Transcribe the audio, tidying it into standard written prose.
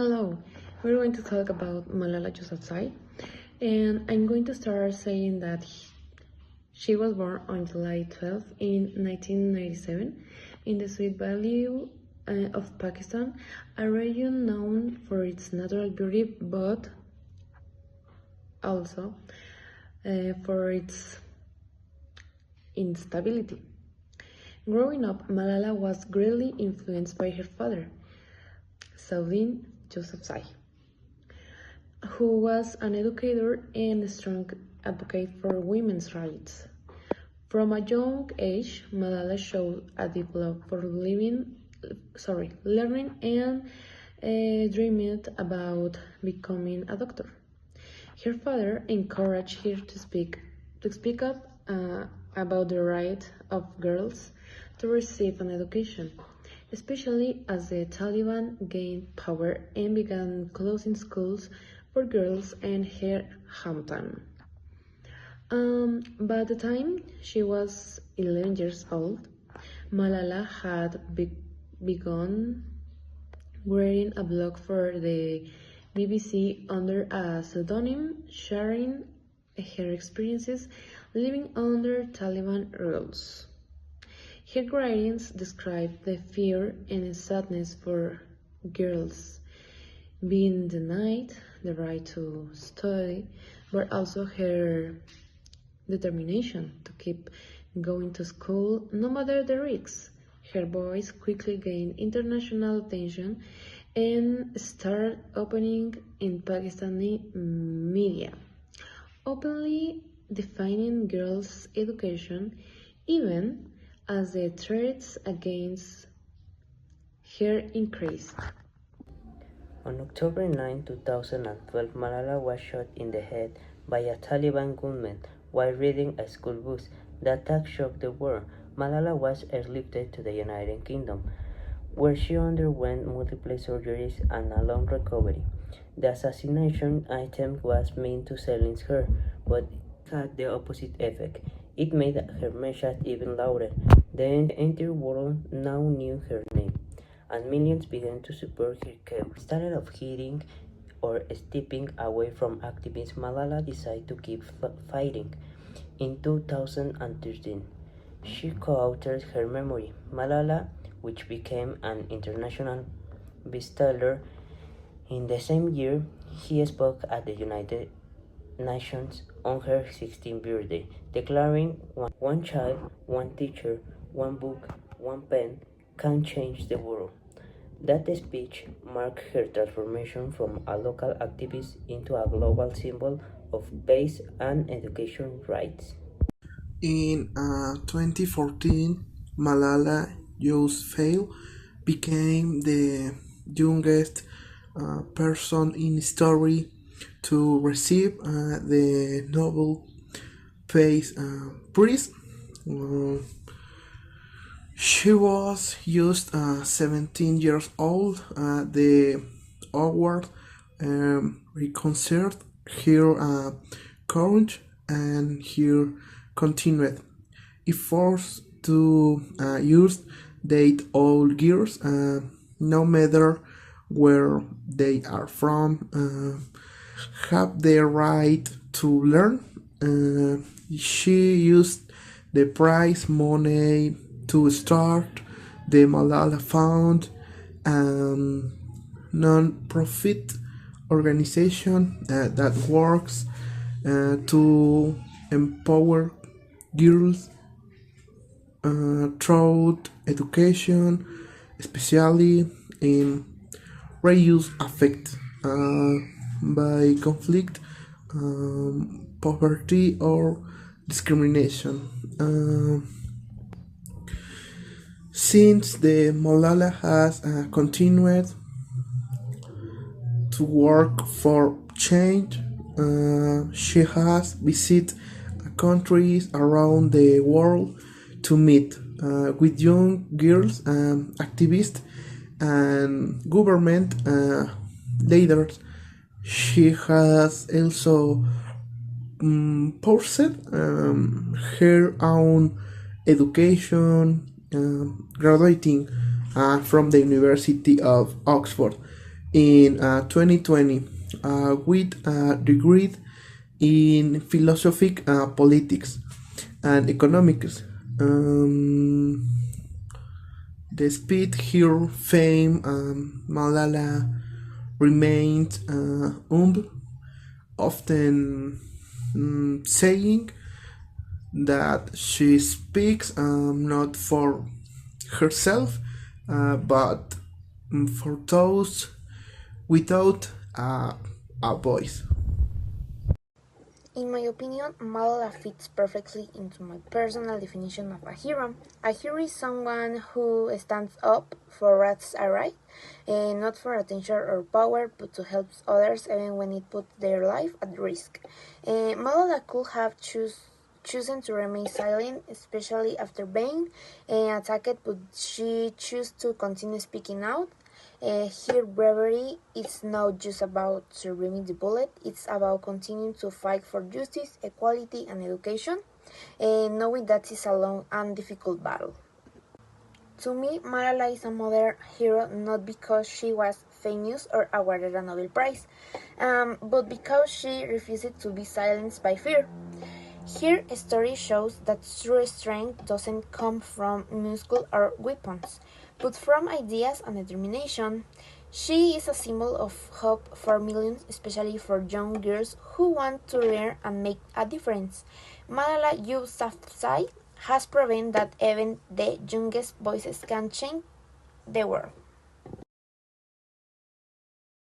Hello, we're going to talk about Malala Yousafzai, and I'm going to start saying that she was born on July 12 in 1997 in the Sweet Valley of Pakistan, a region known for its natural beauty but also for its instability. Growing up, Malala was greatly influenced by her father, Saudin Yousafzai, who was an educator and a strong advocate for women's rights. From a young age, Malala showed a deep love for learning and dreamed about becoming a doctor. Her father encouraged her to speak up about the right of girls to receive an education, especially as the Taliban gained power and began closing schools for girls in her hometown. By the time she was 11 years old, Malala had begun writing a blog for the BBC under a pseudonym, sharing her experiences living under Taliban rules. Her writings describe the fear and sadness for girls being denied the right to study, but also her determination to keep going to school no matter the risks. Her voice quickly gained international attention and started opening in Pakistani media, openly defining girls' education, even as the threats against her increased. On October 9, 2012, Malala was shot in the head by a Taliban gunman while reading a school book. The attack shocked the world. Malala was airlifted to the United Kingdom, where she underwent multiple surgeries and a long recovery. The assassination attempt was meant to silence her, but it had the opposite effect. It made her message even louder. The entire world now knew her name, and millions began to support her cause. Instead of hiding or stepping away from activism, Malala decided to keep fighting. In 2013, she co-authored her memoir, Malala, which became an international bestseller. In the same year, he spoke at the United Nations on her 16th birthday, declaring one child, one teacher, one book, one pen can change the world. That speech marked her transformation from a local activist into a global symbol of peace and education rights. In 2014, Malala Yousafzai became the youngest person in history to receive the Nobel Peace Prize. She was just 17 years old. The award recognized her courage and her continued efforts to use date all girls, no matter where they are from, have the right to learn. She used the prize money to start the Malala Fund, a non-profit organization that works to empower girls through education, especially in reduce affected by conflict, poverty, or discrimination. Since the Malala has continued to work for change, she has visited countries around the world to meet with young girls, activists, and government leaders. She has also pursued her own education, graduating from the University of Oxford in 2020 with a degree in philosophy, politics, and economics. Um, Despite her fame, Malala remained humble, often saying that she speaks not for herself, but for those without a voice. In my opinion, Malala fits perfectly into my personal definition of a hero. A hero is someone who stands up for what's right, not for attention or power, but to help others even when it puts their life at risk. Malala could have chosen to remain silent, especially after being attacked, but she chose to continue speaking out. Her bravery is not just about surviving the bullet, it's about continuing to fight for justice, equality, and education, knowing that it's a long and difficult battle. To me, Malala is a modern hero not because she was famous or awarded a Nobel Prize, but because she refused to be silenced by fear. Her story shows that true strength doesn't come from muscle or weapons, but from ideas and determination. She is a symbol of hope for millions, especially for young girls who want to learn and make a difference. Malala Yousafzai has proven that even the youngest voices can change the world.